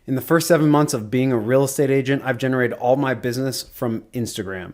In the first 7 months of being a real estate agent, I've generated all my business from Instagram.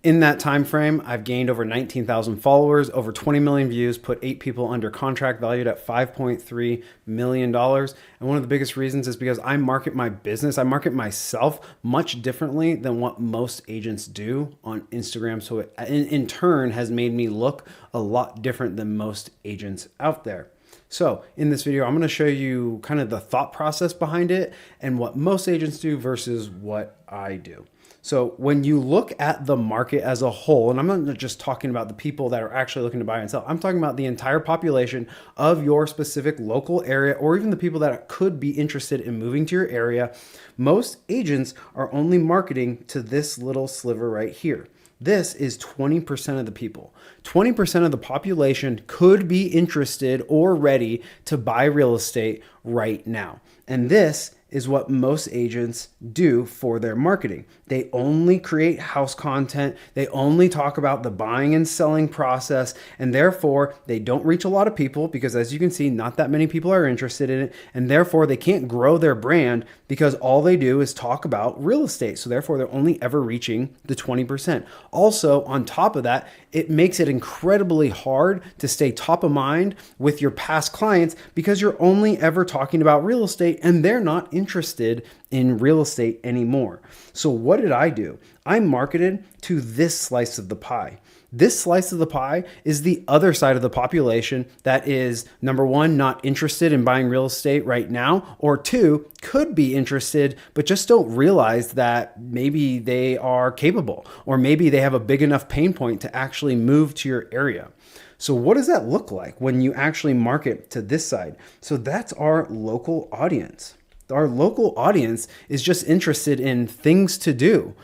In that time frame, I've gained over 19,000 followers, over 20 million views, put 8 people under contract valued at $5.3 million. And one of the biggest reasons is because I market my business, I market myself much differently than what most agents do on Instagram. So it in turn has made me look a lot different than most agents out there. So in this video, I'm going to show you kind of the thought process behind it and what most agents do versus what I do. So when you look at the market as a whole, and I'm not just talking about the people that are actually looking to buy and sell, I'm talking about the entire population of your specific local area, or even the people that could be interested in moving to your area. Most agents are only marketing to this little sliver right here. This is 20% of the people. 20% of the population could be interested or ready to buy real estate right now. And this is what most agents do for their marketing. They only create house content. They only talk about the buying and selling process, and therefore they don't reach a lot of people because, as you can see, not that many people are interested in it, and therefore they can't grow their brand because all they do is talk about real estate. So therefore they're only ever reaching the 20%. Also, on top of that, it makes it incredibly hard to stay top of mind with your past clients because you're only ever talking about real estate and they're not interested in real estate anymore. So what did I do? I marketed to this slice of the pie. This slice of the pie is the other side of the population that is, number one, not interested in buying real estate right now, or two, could be interested, but just don't realize that maybe they are capable, or maybe they have a big enough pain point to actually move to your area. So what does that look like when you actually market to this side? So that's our local audience. Our local audience is just interested in things to do,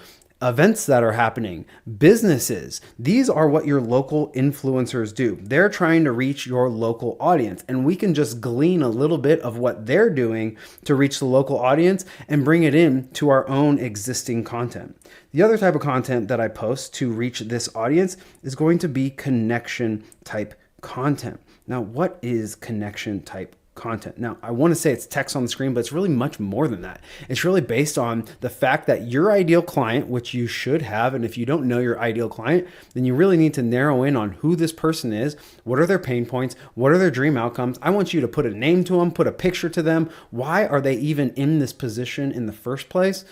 events that are happening, businesses. These are what your local influencers do. They're trying to reach your local audience, and we can just glean a little bit of what they're doing to reach the local audience and bring it in to our own existing content. The other type of content that I post to reach this audience is going to be connection type content. Now, what is connection type content? Now, I want to say it's text on the screen, but it's really much more than that. It's really based on the fact that your ideal client, which you should have, and if you don't know your ideal client, then you really need to narrow in on who this person is, what are their pain points, what are their dream outcomes. I want you to put a name to them, put a picture to them. Why are they even in this position in the first place?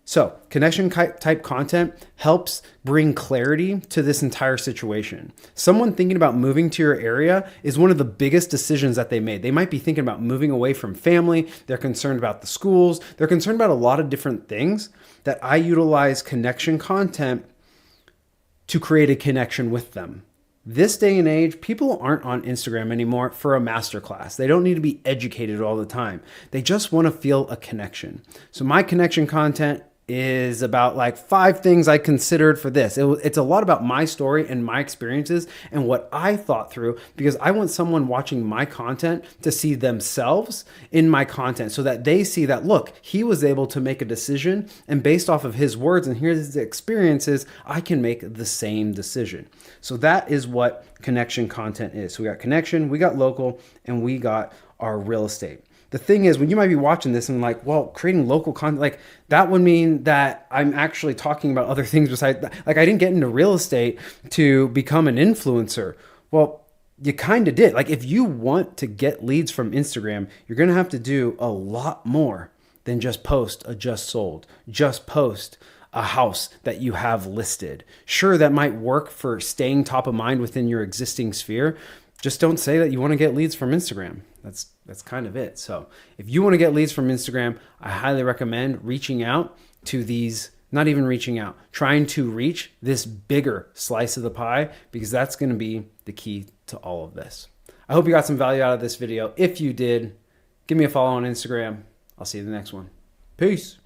So connection type content helps bring clarity to this entire situation. Someone thinking about moving to your area is one of the biggest decisions that they made. They might be thinking about moving away from family. They're concerned about the schools. They're concerned about a lot of different things that I utilize connection content to create a connection with them. This day and age, people aren't on Instagram anymore for a masterclass. They don't need to be educated all the time. They just want to feel a connection. So my connection content is about like 5 things I considered for this. It's a lot about my story and my experiences and what I thought through, because I want someone watching my content to see themselves in my content so that they see that, look, he was able to make a decision, and based off of his words and his experiences, I can make the same decision. So that is what connection content is. So we got connection, we got local, and we got our real estate. The thing is, when you might be watching this and like, well, creating local content, like that would mean that I'm actually talking about other things besides that. Like I didn't get into real estate to become an influencer. Well, you kind of did. Like if you want to get leads from Instagram, you're going to have to do a lot more than just post a just sold, just post a house that you have listed. Sure, that might work for staying top of mind within your existing sphere. Just don't say that you want to get leads from Instagram. That's kind of it. So if you want to get leads from Instagram, I highly recommend reaching out to these, not even reaching out, trying to reach this bigger slice of the pie, because that's going to be the key to all of this. I hope you got some value out of this video. If you did, give me a follow on Instagram. I'll see you in the next one. Peace.